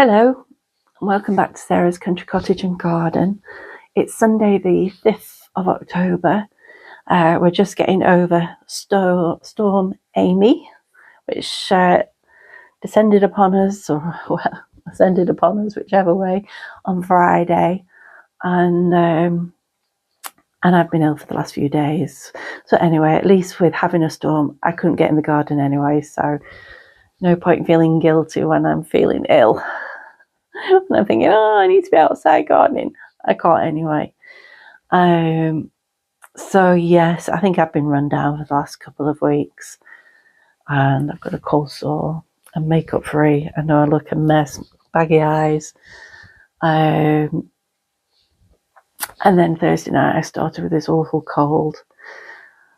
Hello, and welcome back to Sarah's Country Cottage and Garden. It's Sunday the 5th of October. We're just getting over Storm Amy, which descended upon us, or ascended upon us, whichever way, on Friday. And I've been ill for the last few days. So anyway, at least with having a storm, I couldn't get in the garden anyway, so no point feeling guilty when I'm feeling ill. And I'm thinking, I need to be outside gardening. I can't anyway. So yes, I think I've been run down for the last couple of weeks, and I've got a cold sore and makeup free. I know I look a mess, baggy eyes. And then Thursday night I started with this awful cold.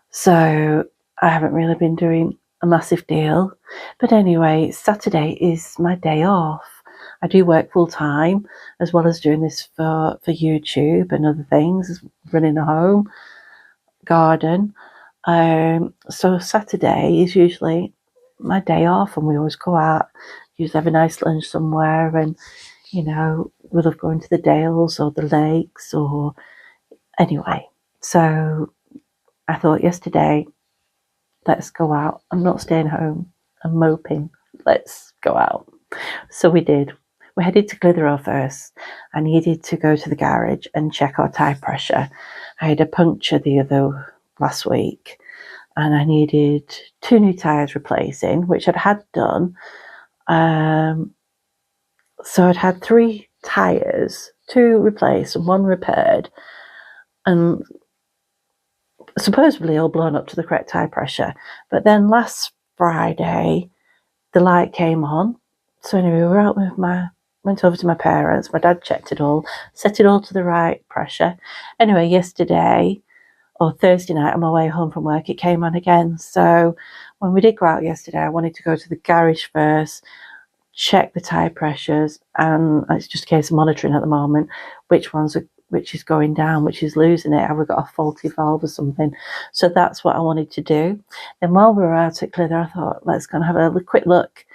So I haven't really been doing a massive deal. But anyway, Saturday is my day off. I do work full time as well as doing this for YouTube and other things, running a home garden. So Saturday is usually my day off, and we always go out, usually have a nice lunch somewhere, and we love going to the dales or the lakes or anyway. So I thought yesterday, let's go out. I'm not staying home. I'm moping. Let's go out. So we did. We headed to Clitheroe first. I needed to go to the garage and check our tyre pressure. I had a puncture last week, and I needed 2 new tyres replacing, which I'd had done. So I'd had 3 tyres, 2 replaced and 1 repaired, and supposedly all blown up to the correct tyre pressure. But then last Friday, the light came on. So anyway, we were out went over to my parents. My dad checked it all, set it all to the right pressure. Anyway, yesterday, or Thursday night on my way home from work, it came on again. So when we did go out yesterday, I wanted to go to the garage first, check the tyre pressures, and it's just a case of monitoring at the moment which is going down, which is losing it. Have we got a faulty valve or something? So that's what I wanted to do. Then while we were out at Clitheroe, I thought, let's go and have a quick look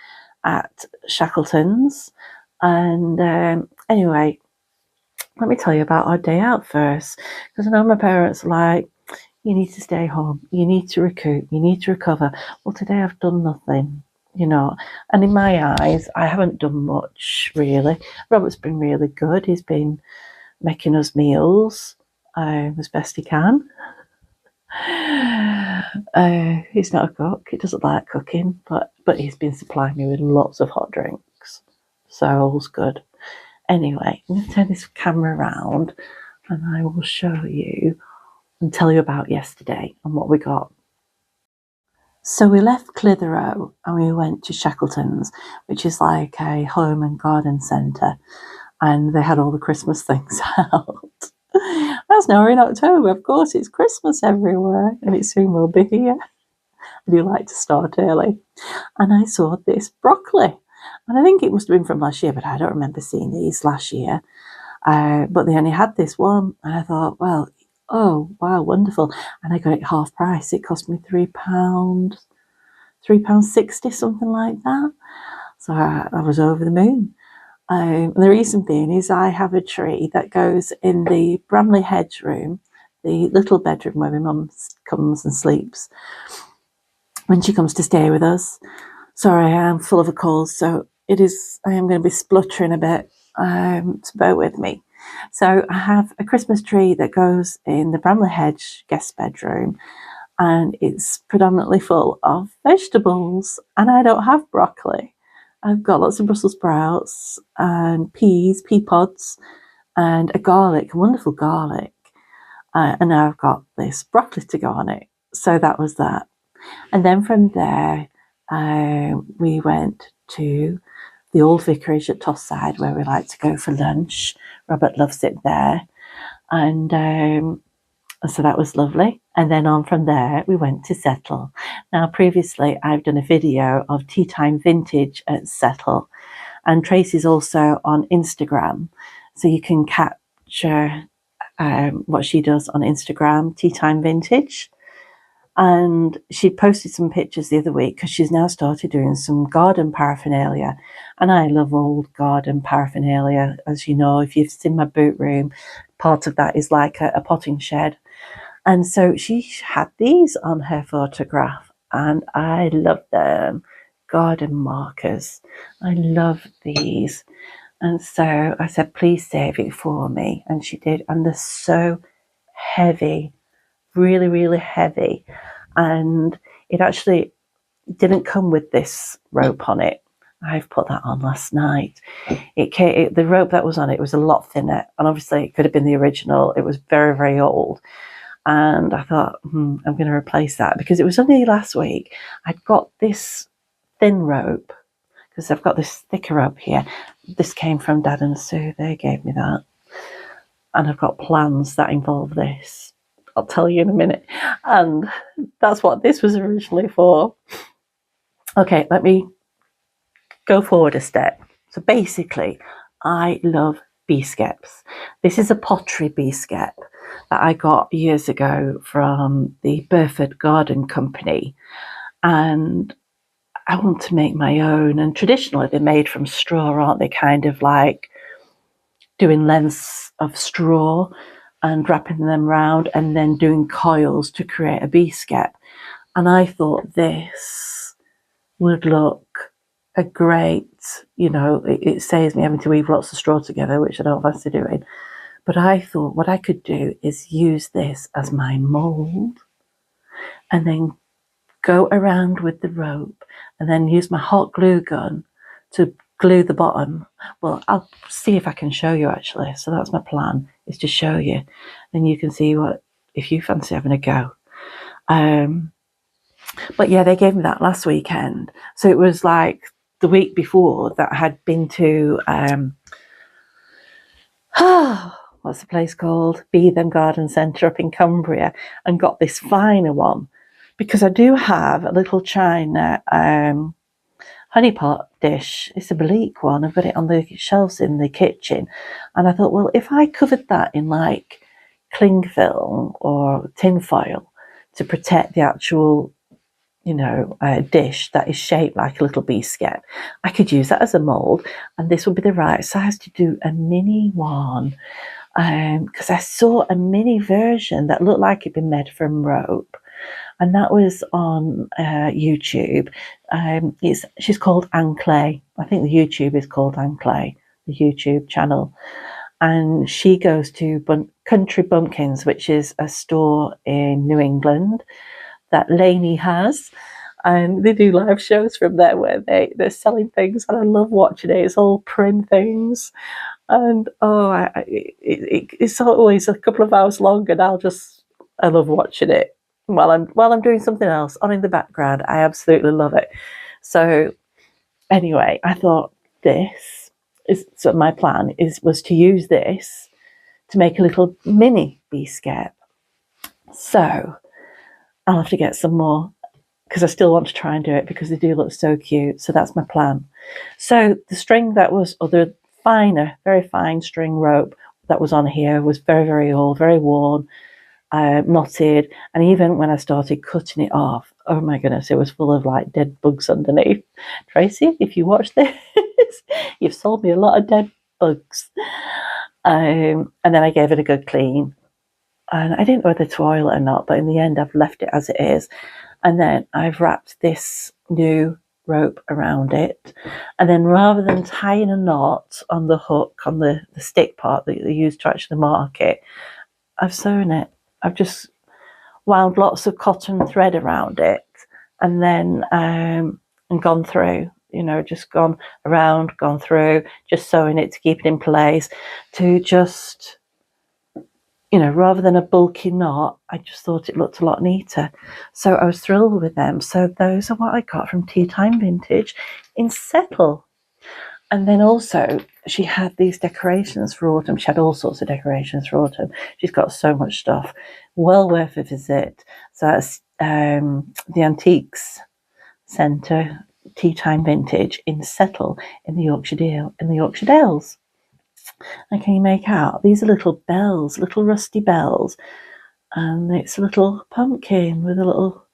at Shackleton's. And anyway, let me tell you about our day out first, because I know my parents are like, you need to stay home, you need to recoup, you need to recover. Well, today I've done nothing, and in my eyes, I haven't done much really. Robert's been really good. He's been making us meals as best he can. He's not a cook. He doesn't like cooking, but he's been supplying me with lots of hot drinks, so all's good. Anyway, I'm going to turn this camera around and I will show you and tell you about yesterday and what we got. So we left Clitheroe and we went to Shackleton's, which is like a home and garden centre, and they had all the Christmas things out. As now we're in October, of course it's Christmas everywhere, and it soon will be here. I do like to start early. And I saw this broccoli, and I think it must have been from last year, but I don't remember seeing these last year. But they only had this one, and I thought, well, oh wow, wonderful. And I got it half price. It cost me £3.60, something like that. So I was over the moon. The reason being is I have a tree that goes in the Bramley Hedge room, the little bedroom where my mum comes and sleeps when she comes to stay with us. Sorry, I am full of a cold, so I am going to be spluttering a bit, so bear with me. So I have a Christmas tree that goes in the Bramley Hedge guest bedroom, and it's predominantly full of vegetables, and I don't have broccoli. I've got lots of Brussels sprouts and peas, pea pods, and a wonderful garlic. And now I've got this broccoli to go on it. So that was that. And then from there, we went to the old vicarage at Tosside, where we like to go for lunch. Robert loves it there. And so that was lovely. And then on from there, we went to Settle. Now, previously, I've done a video of Tea Time Vintage at Settle. And Tracy's also on Instagram. So you can capture what she does on Instagram, Tea Time Vintage. And she posted some pictures the other week because she's now started doing some garden paraphernalia. And I love old garden paraphernalia. As you know, if you've seen my boot room, part of that is like a potting shed. And so she had these on her photograph, and I love them. Garden markers. I love these. And so I said, please save it for me. And she did. And they're so heavy, really, really heavy. And it actually didn't come with this rope on it. I've put that on last night. The rope that was on it was a lot thinner. And obviously it could have been the original. It was very, very old. And I thought, I'm going to replace that, because it was only last week I'd got this thin rope, because I've got this thicker rope here. This came from Dad and Sue. They gave me that. And I've got plans that involve this. I'll tell you in a minute. And that's what this was originally for. Okay, let me go forward a step. So basically, I love bee skeps. This is a pottery bee skep that I got years ago from the Burford Garden Company. And I want to make my own. And traditionally, they're made from straw, aren't they? Kind of like doing lengths of straw and wrapping them round and then doing coils to create a bee skep. And I thought this would look a great, it saves me having to weave lots of straw together, which I don't fancy doing. But I thought what I could do is use this as my mould and then go around with the rope and then use my hot glue gun to glue the bottom. Well, I'll see if I can show you actually. So that's my plan, is to show you. Then you can see what, if you fancy having a go. But yeah, they gave me that last weekend. So it was like the week before that I had been to, what's the place called? Beetham Garden Centre up in Cumbria, and got this finer one. Because I do have a little china honey pot dish. It's a Belleek one. I've got it on the shelves in the kitchen. And I thought, well, if I covered that in like cling film or tin foil to protect the actual, dish that is shaped like a little bee skep, I could use that as a mould. And this would be the right size to do a mini one. Because I saw a mini version that looked like it'd been made from rope. And that was on YouTube. She's called Anne Clay. I think the YouTube is called Anne Clay, the YouTube channel. And she goes to Country Bumpkins, which is a store in New England that Lainey has. And they do live shows from there where they're selling things. And I love watching it. It's all prim things. And it's always a couple of hours long, and I love watching it while I'm doing something else on in the background. I absolutely love it. So anyway, I thought so my plan was to use this to make a little mini bee skep. So I'll have to get some more, because I still want to try and do it, because they do look so cute. So that's my plan. So the string that was, or the finer, very fine string rope that was on here was very, very old, very worn, knotted. And even when I started cutting it off, oh my goodness, it was full of like dead bugs underneath. Tracy, if you watch this, you've sold me a lot of dead bugs. And then I gave it a good clean. And I didn't know whether to oil it or not, but in the end I've left it as it is. And then I've wrapped this new rope around it. And then rather than tying a knot on the hook, on the stick part that they use to actually mark it, I've sewn it. I've just wound lots of cotton thread around it, and then and gone through, just gone around, gone through, just sewing it to keep it in place, to just, rather than a bulky knot, I just thought it looked a lot neater. So I was thrilled with them. So those are what I got from Tea Time Vintage in Settle. And then also, she had these decorations for autumn. She had all sorts of decorations for autumn. She's got so much stuff. Well worth a visit. So that's the Antiques Centre, Tea Time Vintage in Settle in the Yorkshire Dales. And can you make out? These are little bells, little rusty bells. And it's a little pumpkin with a little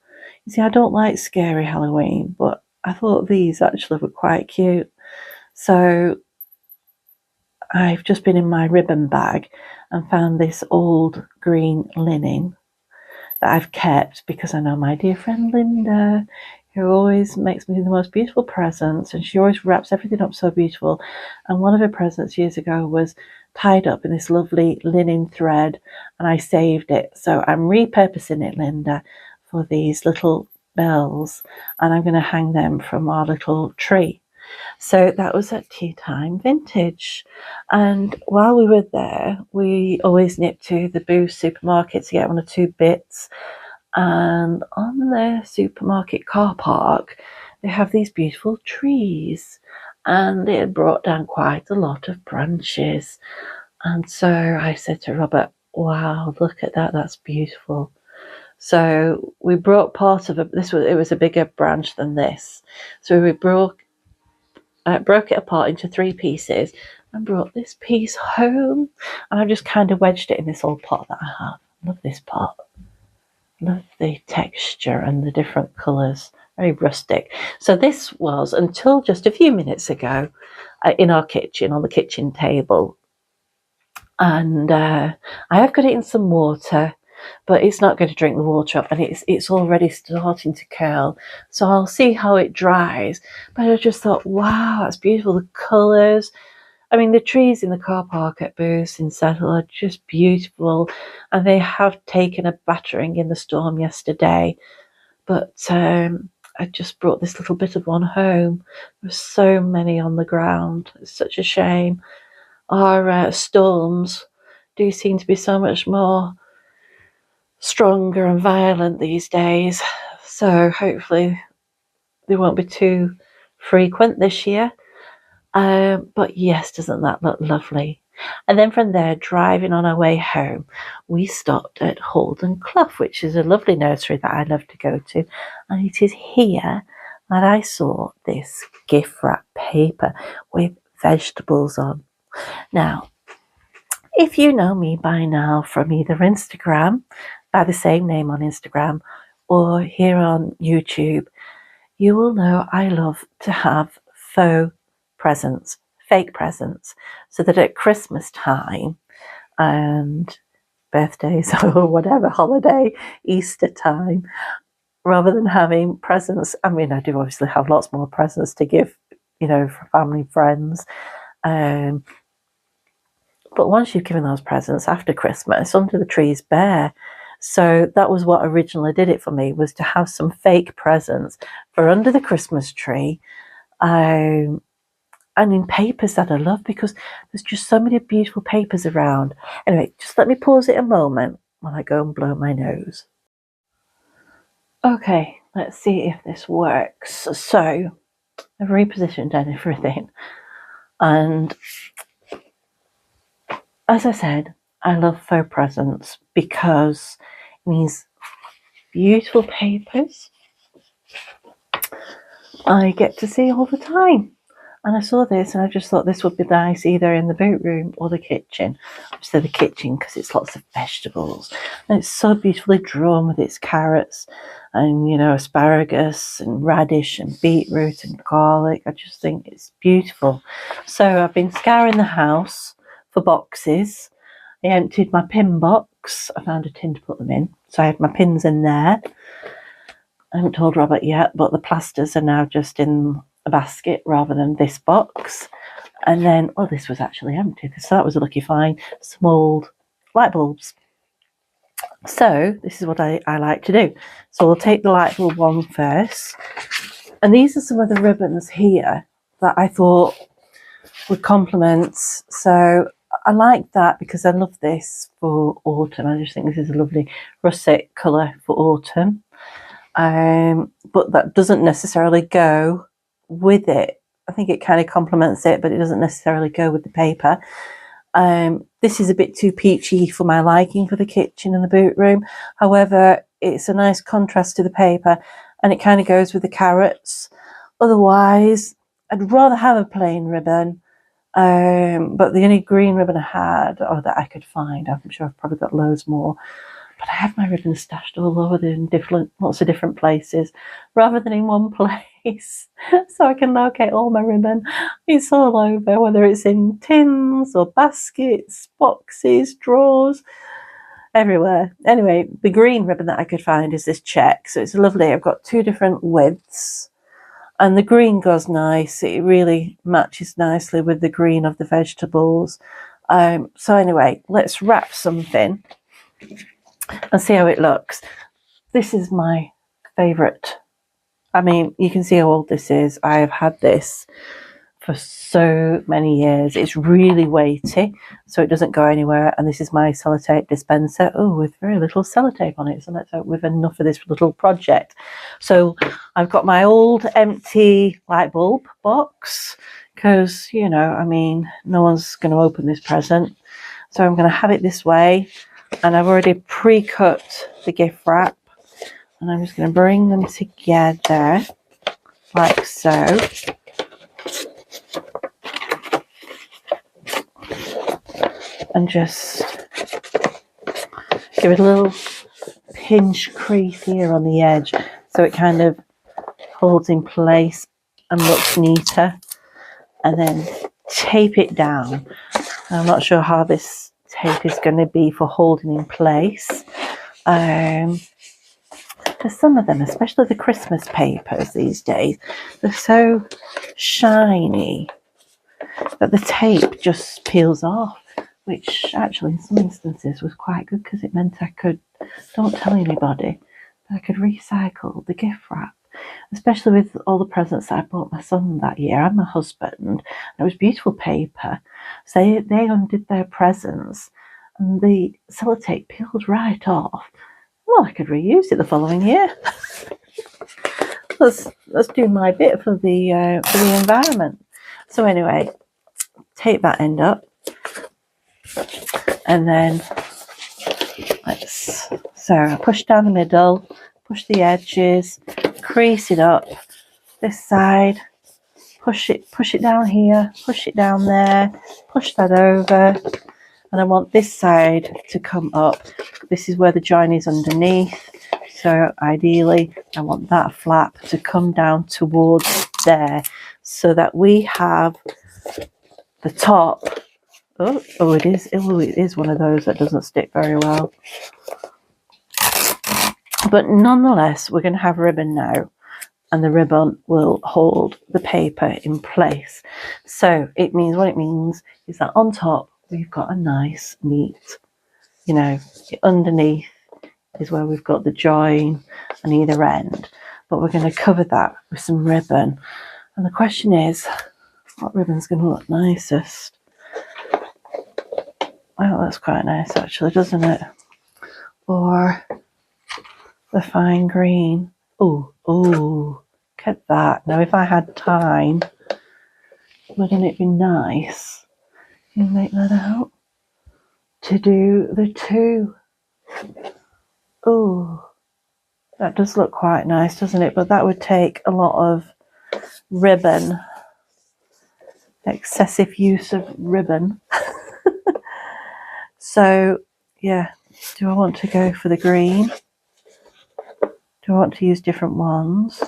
You see, I don't like scary Halloween, but I thought these actually were quite cute. So I've just been in my ribbon bag and found this old green linen that I've kept because I know my dear friend Linda, who always makes me the most beautiful presents, and she always wraps everything up so beautiful. And one of her presents years ago was tied up in this lovely linen thread, and I saved it. So I'm repurposing it, Linda, for these little bells, and I'm going to hang them from our little tree. So that was at Tea Time Vintage. And while we were there, we always nipped to the Booth supermarket to get one or two bits. And on the supermarket car park, they have these beautiful trees. And it had brought down quite a lot of branches. And so I said to Robert, wow, look at that, that's beautiful. So we brought part of it. It was a bigger branch than this. So we broke it apart into 3 pieces and brought this piece home. And I've just kind of wedged it in this old pot that I have. Love this pot. Love the texture and the different colours. Very rustic. So this was, until just a few minutes ago, in our kitchen, on the kitchen table. And I have got it in some water, but it's not going to drink the water up, and it's already starting to curl. So I'll see how it dries. But I just thought, wow, that's beautiful. The colours. I mean, the trees in the car park at Booth in Settle are just beautiful, and they have taken a battering in the storm yesterday. But I just brought this little bit of one home. There's so many on the ground. It's such a shame. Our storms do seem to be so much more stronger and violent these days. So hopefully they won't be too frequent this year. But yes, doesn't that look lovely? And then from there, driving on our way home, we stopped at Holden Clough, which is a lovely nursery that I love to go to. And it is here that I saw this gift wrap paper with vegetables on. Now, if you know me by now from either Instagram, by the same name on Instagram, or here on YouTube, you will know I love to have faux presents, fake presents, so that at Christmas time and birthdays or whatever holiday, Easter time, rather than having presents, I mean, I do obviously have lots more presents to give, for family, friends. But once you've given those presents after Christmas, under the tree's bare. So that was what originally did it for me, was to have some fake presents for under the Christmas tree. And in papers that I love, because there's just so many beautiful papers around. Anyway, just let me pause it a moment while I go and blow my nose. Okay, let's see if this works. So I've repositioned everything. And as I said, I love faux presents because it means beautiful papers I get to see all the time. And I saw this and I just thought this would be nice either in the boot room or the kitchen. Obviously the kitchen because it's lots of vegetables. And it's so beautifully drawn with its carrots and, asparagus and radish and beetroot and garlic. I just think it's beautiful. So I've been scouring the house for boxes. I emptied my pin box. I found a tin to put them in. So I had my pins in there. I haven't told Robert yet, but the plasters are now just in a basket rather than this box. And then, this was actually empty, so that was a lucky find. Some old light bulbs. So this is what I like to do. So we'll take the light bulb one first. And these are some of the ribbons here that I thought would complement. So I like that because I love this for autumn. I just think this is a lovely russet colour for autumn. But that doesn't necessarily go with it. I think it kind of complements it, but it doesn't necessarily go with the paper. This is a bit too peachy for my liking for the kitchen and the boot room. However, it's a nice contrast to the paper and it kind of goes with the carrots. Otherwise, I'd rather have a plain ribbon. But the only green ribbon I had, or that I could find, I'm sure I've probably got loads more, But I have my ribbons stashed all over in lots of different places rather than in one place. So I can locate all my ribbon. It's all over, whether it's in tins or baskets, boxes, drawers, everywhere. Anyway, the green ribbon that I could find is this check. So it's lovely. I've got 2 different widths. And the green goes nice. It really matches nicely with the green of the vegetables. So anyway, let's wrap something and see how it looks. This is my favourite. I mean, you can see how old this is. I have had this for so many years. It's really weighty, so it doesn't go anywhere. And this is my sellotape dispenser. Oh, with very little sellotape on it. So let's hope we've enough for this little project. So I've got my old empty light bulb box because, you know, I mean, no one's going to open this present. So I'm going to have it this way. And I've already pre-cut the gift wrap. And I'm just going to bring them together like so. And just give it a little pinch crease here on the edge so it kind of holds in place and looks neater. And then tape it down. I'm not sure how this tape is going to be for holding in place. For some of them, especially the Christmas papers these days, they're so shiny that the tape just peels off, which actually in some instances was quite good because it meant I could, don't tell anybody, but I could recycle the gift wrap, especially with all the presents that I bought my son that year and my husband. And it was beautiful paper. So they undid their presents and the sellotape peeled right off. Well, I could reuse it the following year. let's do my bit for the environment. So anyway, tape that end up, and then so push down the middle, push the edges, crease it up. This side, push it down here, push it down there, push that over, and I want this side to come up. This is where the join is underneath. So ideally, I want that flap to come down towards there so that we have the top. Oh, it is one of those that doesn't stick very well. But nonetheless, we're going to have ribbon now, and the ribbon will hold the paper in place. So what it means is that on top, we've got a nice, neat, underneath is where we've got the join on either end, but we're going to cover that with some ribbon. And the question is, what ribbon's going to look nicest? Well, that's quite nice actually, doesn't it? Or the fine green. Oh, look at that. Now if I had time, wouldn't it be nice, you make that out, to do the 2? Oh, that does look quite nice, doesn't it? But that would take a lot of ribbon, excessive use of ribbon. So, yeah, do I want to go for the green? Do I want to use different ones?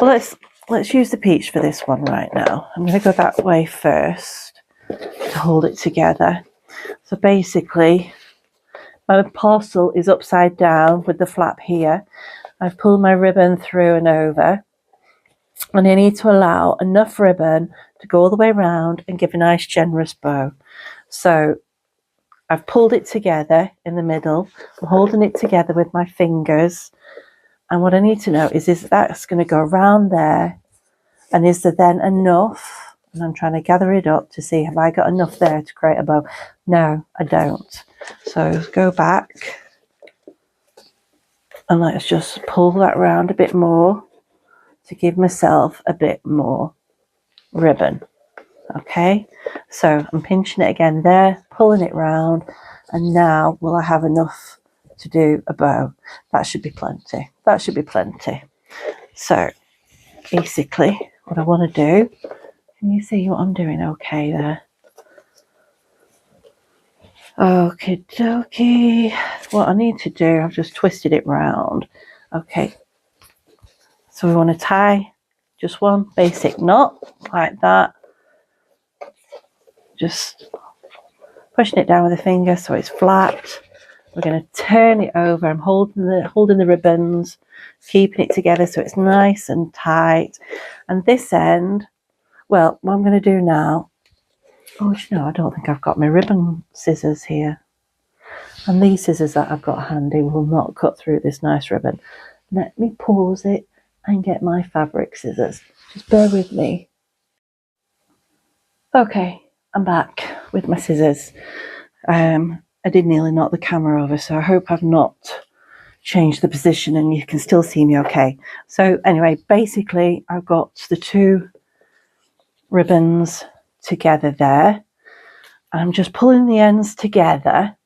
Well, let's use the peach for this one right now. I'm going to go that way first to hold it together. So basically, my parcel is upside down with the flap here. I've pulled my ribbon through and over, and I need to allow enough ribbon to go all the way around and give a nice generous bow. So I've pulled it together in the middle. I'm holding it together with my fingers, and what I need to know is that's going to go around there, and is there then enough? And I'm trying to gather it up to see, have I got enough there to create a bow? No, I don't. So go back and let's just pull that round a bit more to give myself a bit more ribbon. Okay, so I'm pinching it again there, pulling it round, and now will I have enough to do a bow? That should be plenty. That should be plenty. So basically what I want to do, can you see what I'm doing okay there? Okie dokie. what I need to do, I've just twisted it round. Okay, so we want to tie just one basic knot like that. Just pushing it down with a finger so it's flat. We're going to turn it over. I'm holding the ribbons, keeping it together so it's nice and tight. And this end, well, what I'm going to do now, oh, you know, I don't think I've got my ribbon scissors here. And these scissors that I've got handy will not cut through this nice ribbon. Let me pause it and get my fabric scissors. Just bear with me. Okay, I'm back with my scissors. I did nearly knock the camera over, so I hope I've not changed the position and you can still see me okay. So anyway, basically I've got the two ribbons together there. I'm just pulling the ends together,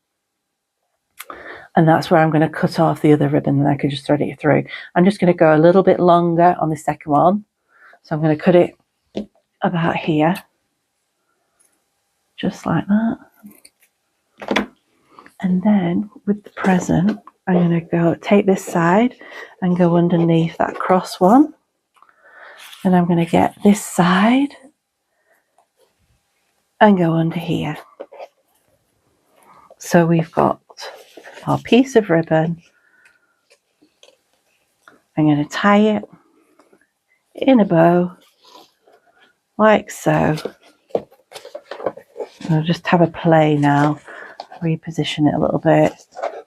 and that's where I'm going to cut off the other ribbon, and I can just thread it through. I'm just going to go a little bit longer on the second one. So I'm going to cut it about here, just like that. And then with the present, I'm going to go take this side and go underneath that cross one. And I'm going to get this side and go under here. So we've got our piece of ribbon. I'm going to tie it in a bow like so. I'll just have a play now, reposition it a little bit,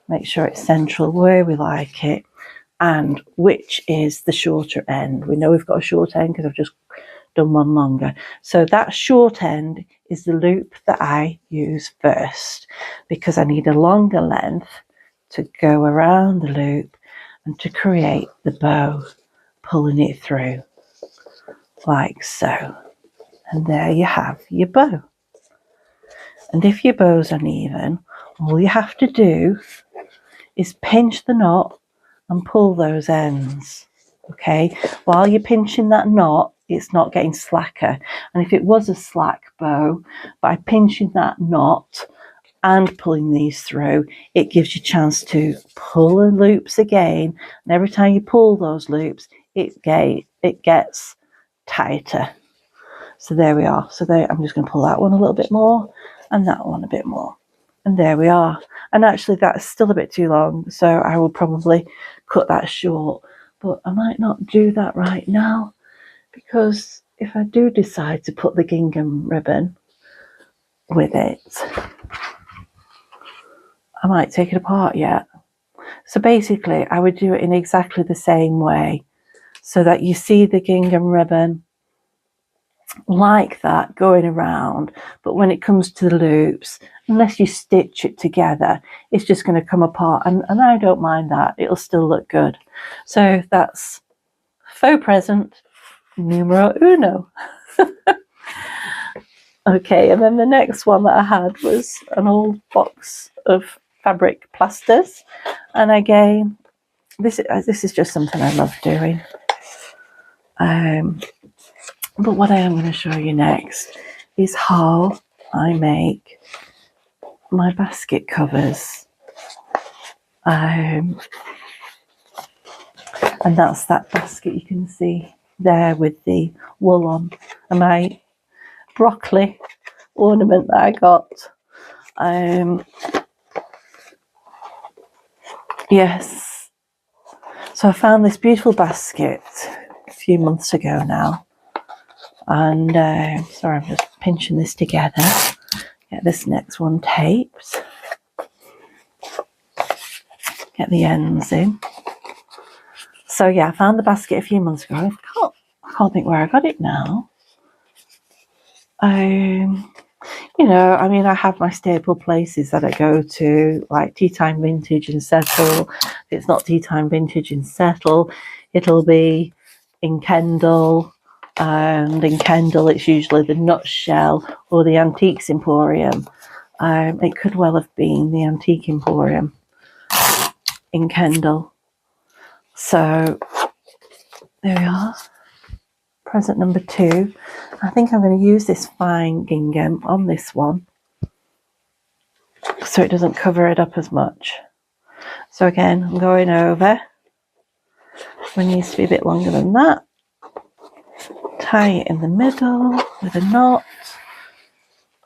make sure it's central where we like it, and which is the shorter end. We know we've got a short end because I've just done one longer. So that short end is the loop that I use first, because I need a longer length to go around the loop and to create the bow, pulling it through like so. And there you have your bow. And if your bow's uneven, all you have to do is pinch the knot and pull those ends. Okay, while you're pinching that knot, it's not getting slacker. And if it was a slack bow, by pinching that knot and pulling these through, it gives you a chance to pull the loops again. And every time you pull those loops, it gets tighter. So there we are. So there, I'm just going to pull that one a little bit more and that one a bit more. And there we are. And actually that's still a bit too long, so I will probably cut that short. But I might not do that right now, because if I do decide to put the gingham ribbon with it, I might take it apart yet. So basically I would do it in exactly the same way, so that you see the gingham ribbon like that going around, but when it comes to the loops, unless you stitch it together, it's just going to come apart, and I don't mind that. It'll still look good. So that's faux present numero uno. Okay, and then the next one that I had was an old box of fabric plasters, and again, this is just something I love doing. But what I am going to show you next is how I make my basket covers. And that's that basket you can see there with the wool on, and my broccoli ornament that I got. Yes. So I found this beautiful basket a few months ago now. And sorry, I'm just pinching this together. Get this next one taped. Get the ends in. So yeah, I found the basket a few months ago. I can't think where I got it now. You know, I mean, I have my staple places that I go to, like Tea Time Vintage in Settle. If it's not Tea Time Vintage in Settle, it'll be in Kendal. And in Kendal, it's usually the Nutshell or the Antiques Emporium. It could well have been the Antique Emporium in Kendal. So there we are. Present number 2. I think I'm going to use this fine gingham on this one, so it doesn't cover it up as much. So again, I'm going over. It needs to be a bit longer than that. Tie it in the middle with a knot.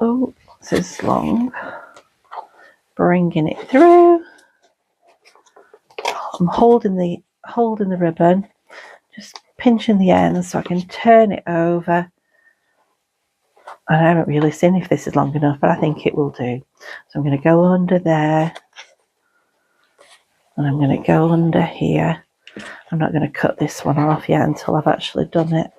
Oh, this is long. Bringing it through. I'm holding the ribbon, just pinching the ends so I can turn it over. And I haven't really seen if this is long enough, but I think it will do. So I'm going to go under there, and I'm going to go under here. I'm not going to cut this one off yet until I've actually done it.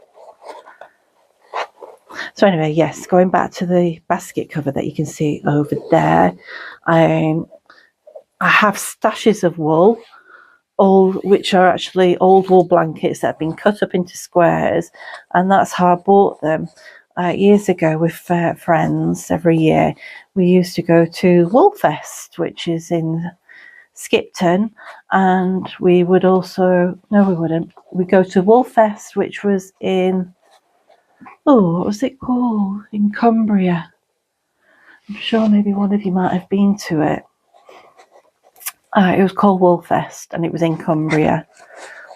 So anyway, yes, going back to the basket cover that you can see over there, I have stashes of wool, which are actually old wool blankets that have been cut up into squares, and that's how I bought them. Years ago with friends, every year we used to go to Woolfest, which is in Skipton, and we would also, no we wouldn't, we'd go to Woolfest, which was in, what was it called, in Cumbria. I'm sure maybe one of you might have been to it. It was called Woolfest, and it was in Cumbria,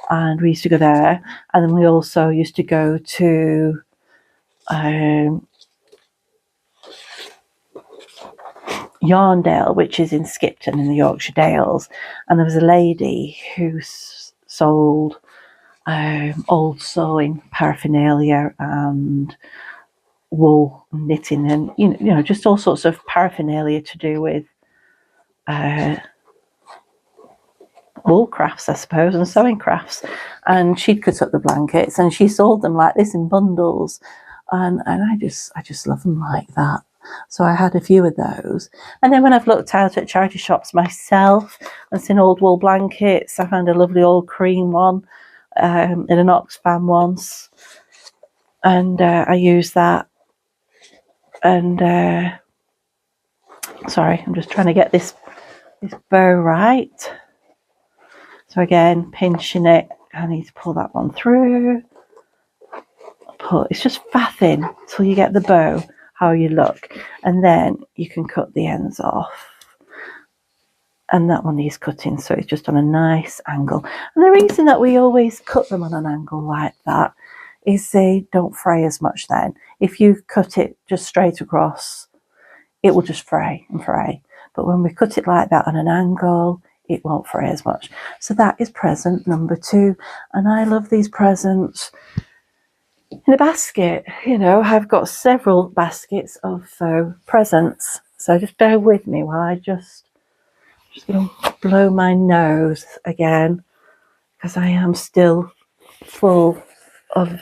and we used to go there. And then we also used to go to Yarndale, which is in Skipton in the Yorkshire Dales, and there was a lady who sold old sewing paraphernalia and wool knitting, and you know just all sorts of paraphernalia to do with wool crafts, I suppose, and sewing crafts. And she'd cut up the blankets and she sold them like this in bundles, and I just love them like that. So I had a few of those. And then when I've looked out at charity shops myself and seen old wool blankets, I found a lovely old cream one in an Oxfam once, and I used that. And sorry, I'm just trying to get this bow right. So again, pinching it, I need to pull that one through. It's just faffing till you get the bow how you look, and then you can cut the ends off. And that one needs cutting, so it's just on a nice angle. And the reason that we always cut them on an angle like that is they don't fray as much then. If you cut it just straight across, it will just fray and fray. But when we cut it like that on an angle, it won't fray as much. So that is present number 2. And I love these presents in a basket. You know, I've got several baskets of faux presents. So just bear with me while I just going to blow my nose again, because I am still full of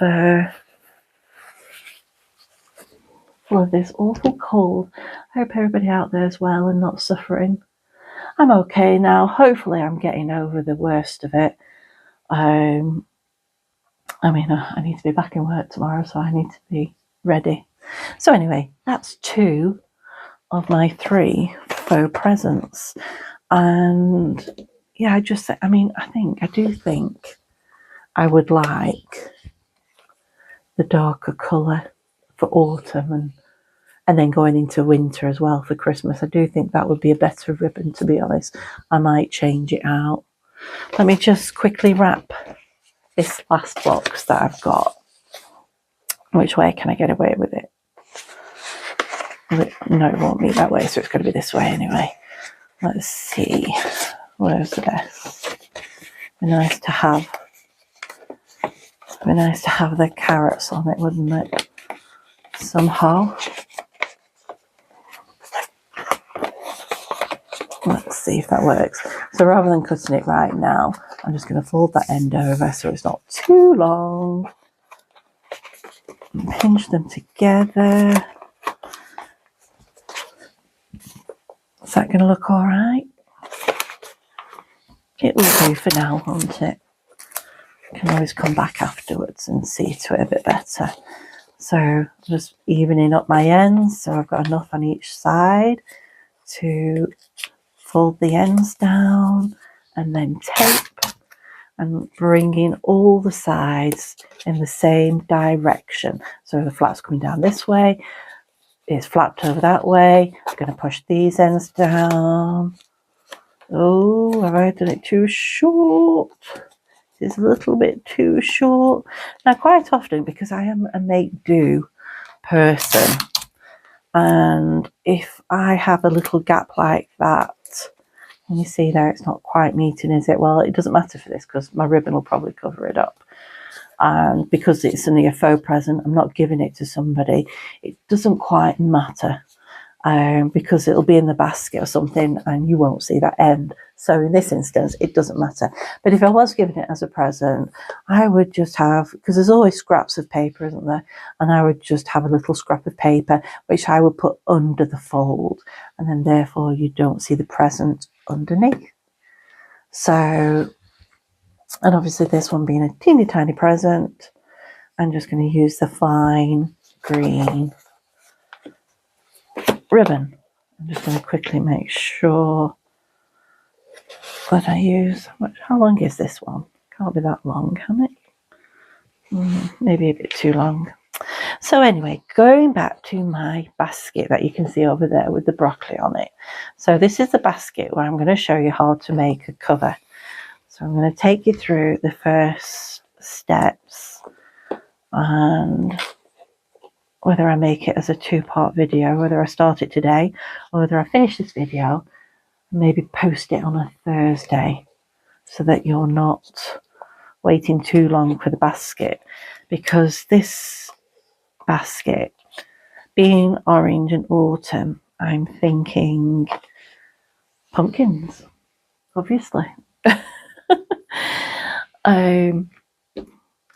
this awful cold. I hope everybody out there is well and not suffering. I'm okay now. Hopefully I'm getting over the worst of it. I mean, I need to be back in work tomorrow, so I need to be ready. So anyway, that's 2 of my 3 faux presents. And yeah, I do think I would like the darker colour for autumn, and then going into winter as well for Christmas. I do think that would be a better ribbon, to be honest. I might change it out. Let me just quickly wrap this last box that I've got. Which way can I get away with it? No, it won't be that way, so it's going to be this way anyway. Let's see. Where's the best? Be nice to have the carrots on it, wouldn't it? Somehow. Let's see if that works. So rather than cutting it right now, I'm just going to fold that end over so it's not too long. And pinch them together. Is that going to look all right? It will do for now, won't it? I can always come back afterwards and see to it a bit better. So just evening up my ends, so I've got enough on each side to fold the ends down, and then tape, and bring in all the sides in the same direction. So the flap's coming down this way, it's flapped over that way. I'm going to push these ends down Oh, have I done it too short? It's a little bit too short. Now, quite often, because I am a make-do person, and if I have a little gap like that, and you see there it's not quite meeting, is it? Well, it doesn't matter for this because my ribbon will probably cover it up. And because it's only a faux present, I'm not giving it to somebody. It doesn't quite matter. Because it'll be in the basket or something and you won't see that end. So in this instance, it doesn't matter. But if I was giving it as a present, I would just have, because there's always scraps of paper, isn't there? And I would just have a little scrap of paper, which I would put under the fold. And then therefore you don't see the present underneath. So, and obviously this one being a teeny tiny present, I'm just going to use the fine green ribbon. I'm just going to quickly make sure that I use, how long is this one? Can't be that long, can it? Maybe a bit too long. So anyway, going back to my basket that you can see over there with the broccoli on it. So this is the basket where I'm going to show you how to make a cover. So I'm going to take you through the first steps, and whether I make it as a 2-part video, whether I start it today or whether I finish this video, maybe post it on a Thursday so that you're not waiting too long for the basket, because this basket being orange and autumn, I'm thinking pumpkins, obviously. I'm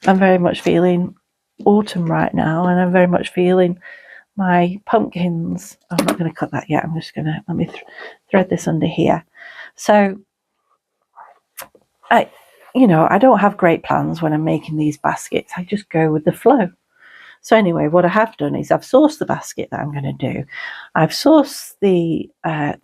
very much feeling autumn right now, and I'm very much feeling my pumpkins. I'm not going to cut that yet. I'm just going to let me thread this under here. So I don't have great plans when I'm making these baskets. I just go with the flow. So anyway, what I have done is I've sourced the basket that I'm going to do. I've sourced the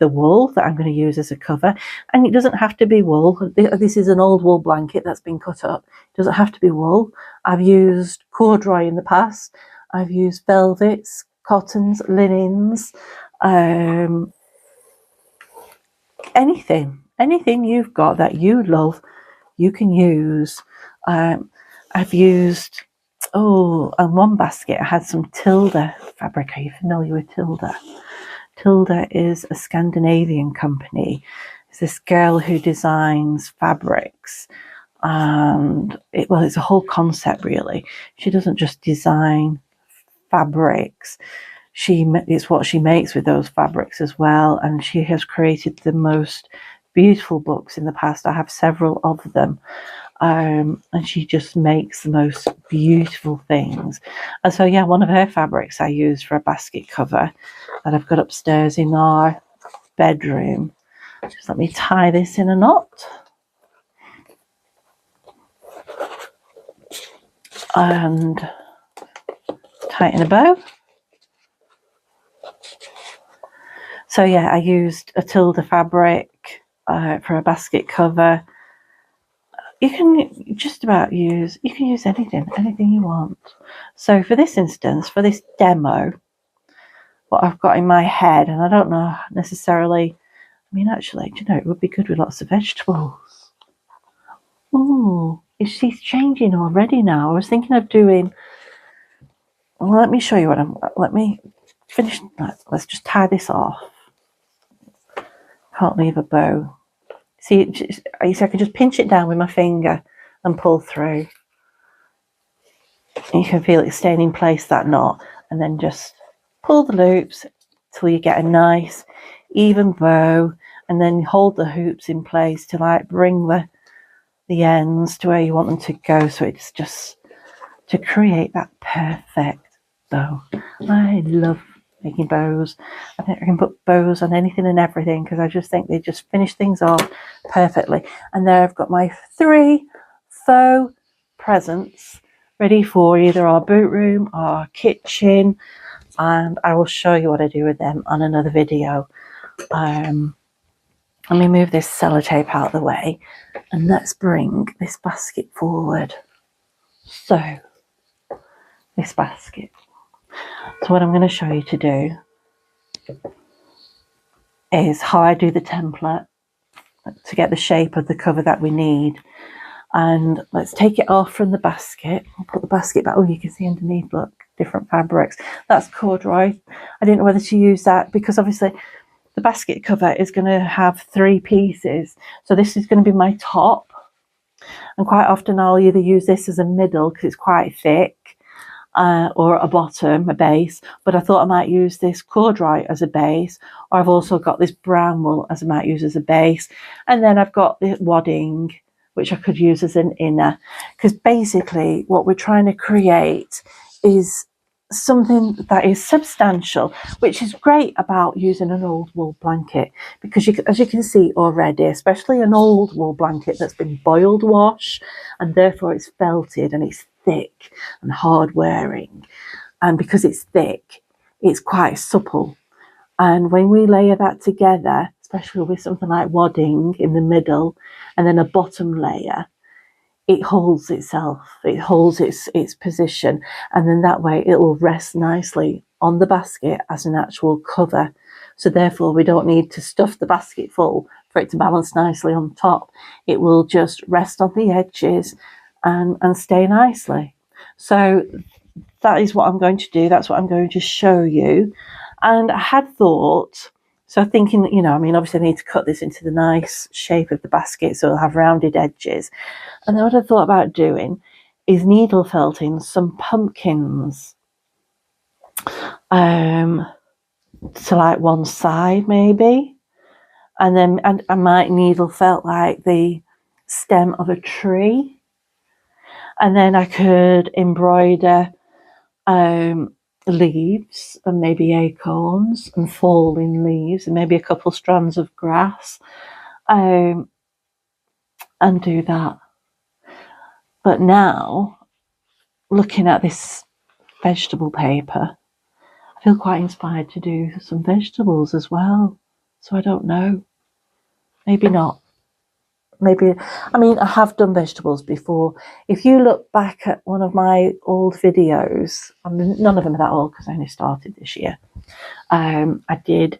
wool that I'm going to use as a cover, and it doesn't have to be wool. This is an old wool blanket that's been cut up. It doesn't have to be wool. I've used corduroy in the past. I've used velvets, cottons, linens, anything you've got that you love, you can use. I've used, on one basket I had some Tilda fabric. Are you familiar with Tilda? Tilda is a Scandinavian company. It's this girl who designs fabrics, and it's a whole concept really. She doesn't just design fabrics. It's what she makes with those fabrics as well, and she has created the most beautiful books in the past. I have several of them. And she just makes the most beautiful things. And so, yeah, one of her fabrics I used for a basket cover that I've got upstairs in our bedroom. Just let me tie this in a knot. And tighten a bow. So, yeah, I used a Tilda fabric for a basket cover. You can just about use anything you want. So for this instance, for this demo, what I've got in my head, and I don't know necessarily, actually, do you know, it would be good with lots of vegetables. Oh, she's changing already now. I was thinking of doing, well, let me show you let me finish, let's just tie this off. Can't leave a bow. See, I can just pinch it down with my finger and pull through. And you can feel it staying in place, that knot, and then just pull the loops till you get a nice even bow, and then hold the hoops in place to bring the ends to where you want them to go. So it's just to create that perfect bow. I love making bows. I think I can put bows on anything and everything because I just think they just finish things off perfectly. And there I've got my 3 faux presents ready for either our boot room, our kitchen, and I will show you what I do with them on another video. Let me move this sellotape out of the way and let's bring this basket forward. So, this basket. So what I'm going to show you to do is how I do the template to get the shape of the cover that we need. And let's take it off from the basket. I'll put the basket back. Oh, you can see underneath, look, different fabrics. That's corduroy. I didn't know whether to use that because obviously the basket cover is going to have 3 pieces. So this is going to be my top. And quite often I'll either use this as a middle because it's quite thick, or a bottom, a base. But I thought I might use this corduroy as a base, or I've also got this brown wool as I might use as a base. And then I've got the wadding, which I could use as an inner. Because basically what we're trying to create is something that is substantial, which is great about using an old wool blanket, because as you can see already, especially an old wool blanket that's been boiled wash and therefore it's felted and it's thick and hard wearing, and because it's thick it's quite supple, and when we layer that together, especially with something like wadding in the middle and then a bottom layer, it holds itself, it holds its position, and then that way it will rest nicely on the basket as an actual cover. So therefore we don't need to stuff the basket full for it to balance nicely on top. It will just rest on the edges and stay nicely. So that is what I'm going to do. That's what I'm going to show you. And I had thought, so thinking, you know, I mean, obviously I need to cut this into the nice shape of the basket so it'll have rounded edges. And then what I thought about doing is needle felting some pumpkins to like one side maybe. And then I might needle felt like the stem of a tree. And then I could embroider leaves and maybe acorns and falling leaves and maybe a couple strands of grass, and do that. But now, looking at this vegetable paper, I feel quite inspired to do some vegetables as well. So I don't know. Maybe not. Maybe, I mean, I have done vegetables before. If you look back at one of my old videos, I mean, none of them are that old because I only started this year. I did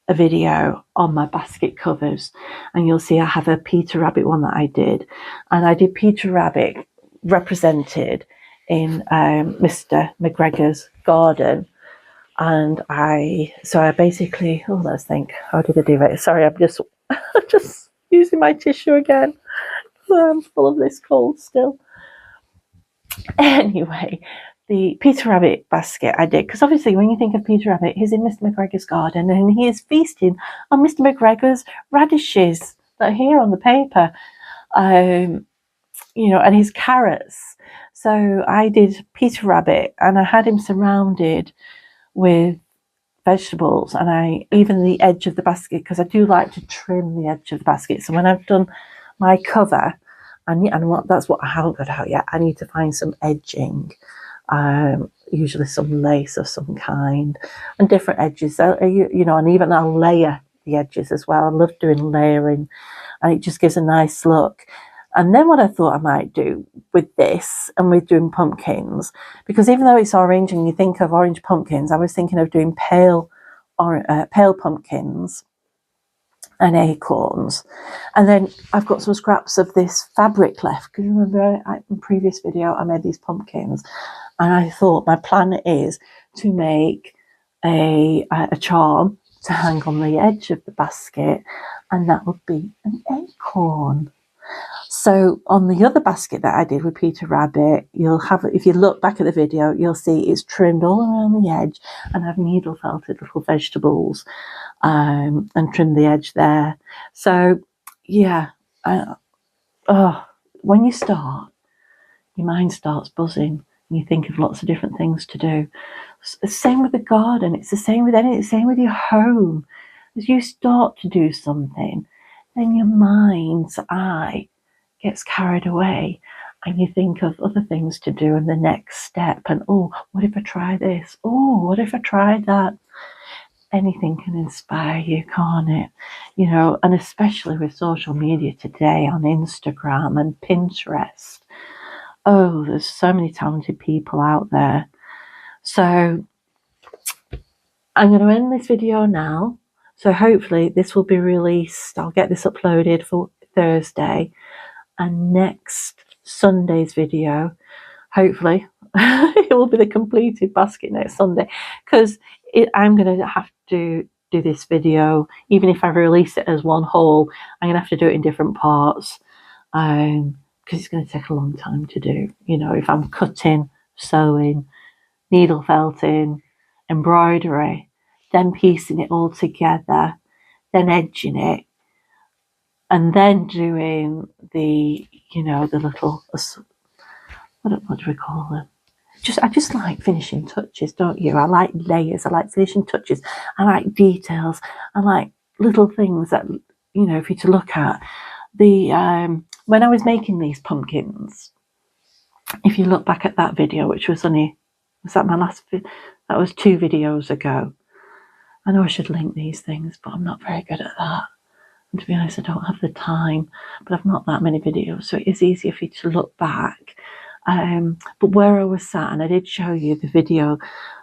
a video on my basket covers, and you'll see I have a Peter Rabbit one that I did, and I did Peter Rabbit represented in Mr. McGregor's garden. And I basically, oh, let's think, how did I do it? Sorry, I'm just just using my tissue again. I'm full of this cold still. Anyway, the Peter Rabbit basket I did, because obviously when you think of Peter Rabbit, he's in Mr. McGregor's garden and he is feasting on Mr. McGregor's radishes that are here on the paper, you know, and his carrots. So I did Peter Rabbit and I had him surrounded with vegetables, and I even the edge of the basket, because I do like to trim the edge of the basket. So when I've done my cover, and that's what I haven't got out yet, I need to find some edging, usually some lace of some kind, and different edges. So, you know, and even I'll layer the edges as well. I love doing layering, and it just gives a nice look. And then what I thought I might do with this and with doing pumpkins, because even though it's orange and you think of orange pumpkins, I was thinking of doing pale pumpkins and acorns. And then I've got some scraps of this fabric left. Because you remember in the previous video I made these pumpkins, and I thought my plan is to make a charm to hang on the edge of the basket, and that would be an acorn. So on the other basket that I did with Peter Rabbit, you'll have, if you look back at the video, you'll see it's trimmed all around the edge, and I've needle felted little vegetables and trimmed the edge there. So yeah, when you start, your mind starts buzzing and you think of lots of different things to do. It's the same with the garden. It's the same with anything. It's the same with your home. As you start to do something, then your mind's eye gets carried away and you think of other things to do and the next step, and oh, what if I try this? Oh, what if I try that? Anything can inspire you, can't it? You know, and especially with social media today on Instagram and Pinterest. Oh, there's so many talented people out there. So I'm going to end this video now, So hopefully this will be released. I'll get this uploaded for Thursday, and next Sunday's video, hopefully, it will be the completed basket next Sunday, because I'm going to have to do this video, even if I release it as one haul, I'm going to have to do it in different parts, because it's going to take a long time to do. You know, if I'm cutting, sewing, needle felting, embroidery, then piecing it all together, then edging it, and then doing the, you know, the little, what do we call them? I just like finishing touches, don't you? I like layers. I like finishing touches. I like details. I like little things that, you know, for you to look at. When I was making these pumpkins, if you look back at that video, which was that my last video? That was 2 videos ago. I know I should link these things, but I'm not very good at that. And to be honest, I don't have the time, but I've not that many videos, so it is easier for you to look back. But where I was sat, and I did show you the video,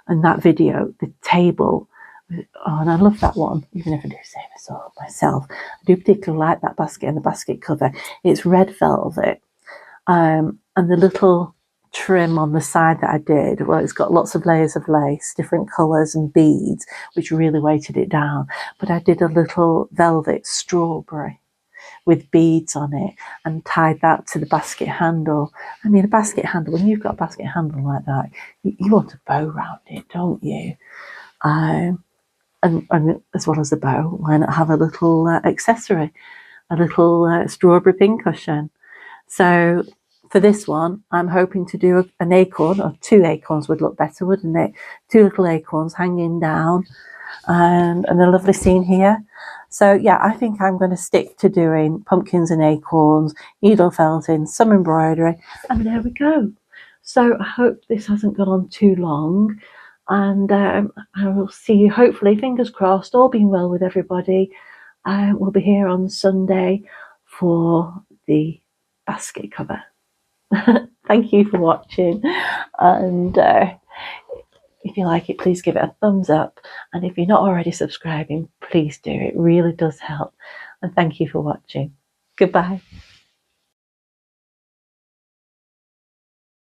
and that video, the table, and I love that one, even if I do say so myself. I do particularly like that basket and the basket cover. It's red velvet, and the little trim on the side that I did, well, it's got lots of layers of lace, different colours and beads, which really weighted it down. But I did a little velvet strawberry with beads on it and tied that to the basket handle. I mean, a basket handle, when you've got a basket handle like that, you want a bow around it, don't you? And as well as the bow, why not have a little accessory, a little strawberry pincushion? So for this one, I'm hoping to do an acorn, or 2 acorns would look better, wouldn't it? 2 little acorns hanging down, and a lovely scene here. So yeah, I think I'm going to stick to doing pumpkins and acorns, needle felting, some embroidery, and there we go. So I hope this hasn't gone on too long, and I will see you, hopefully, fingers crossed, all being well with everybody. We'll be here on Sunday for the basket cover. Thank you for watching, and if you like it, please give it a thumbs up, and if you're not already subscribing, please do. It really does help, and thank you for watching. Goodbye.